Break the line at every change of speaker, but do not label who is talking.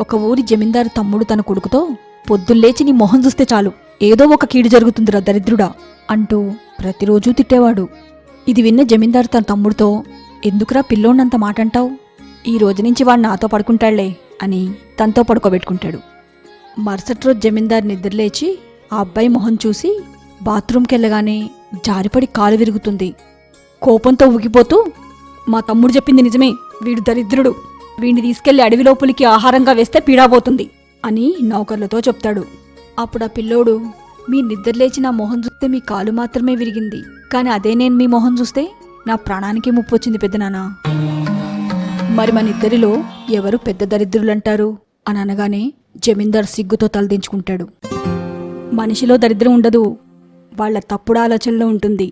ఒక ఊరి జమీందారు తమ్ముడు తన కొడుకుతో, పొద్దుల్లేచి నీ మొహం చూస్తే చాలు ఏదో ఒక కీడు జరుగుతుందిరా దరిద్రుడా అంటూ ప్రతిరోజూ తిట్టేవాడు. ఇది విన్న జమీందారు తన తమ్ముడితో, ఎందుకురా పిల్లోన్నంత మాటంటావు, ఈ రోజు నుంచి వాడు నాతో పడుకుంటాళ్లే అని తనతో పడుకోబెట్టుకుంటాడు. మరుసటి రోజు జమీందారు నిద్రలేచి ఆ అబ్బాయి మొహం చూసి బాత్రూంకెళ్ళగానే జారిపడి కాలు విరుగుతుంది. కోపంతో ఊగిపోతూ, మా తమ్ముడు చెప్పింది నిజమే, వీడు దరిద్రుడు, వీడిని తీసుకెళ్లి అడవి లోపలికి ఆహారంగా వేస్తే పీడాపోతుంది అని నౌకర్లతో చెప్తాడు. అప్పుడు ఆ పిల్లోడు, మీ నిద్రలేచి నా మొహం చూస్తే మీ కాలు మాత్రమే విరిగింది, కానీ అదే నేను మీ మొహం చూస్తే నా ప్రాణానికి ముప్పు వచ్చింది పెద్దనానా. మరి మనిద్దరిలో ఎవరు పెద్ద దరిద్రులంటారు అని అనగానే జమీందార్ సిగ్గుతో తలదించుకుంటాడు. మనిషిలో దరిద్రం ఉండదు, వాళ్ల తప్పుడు ఆలోచనలో ఉంటుంది.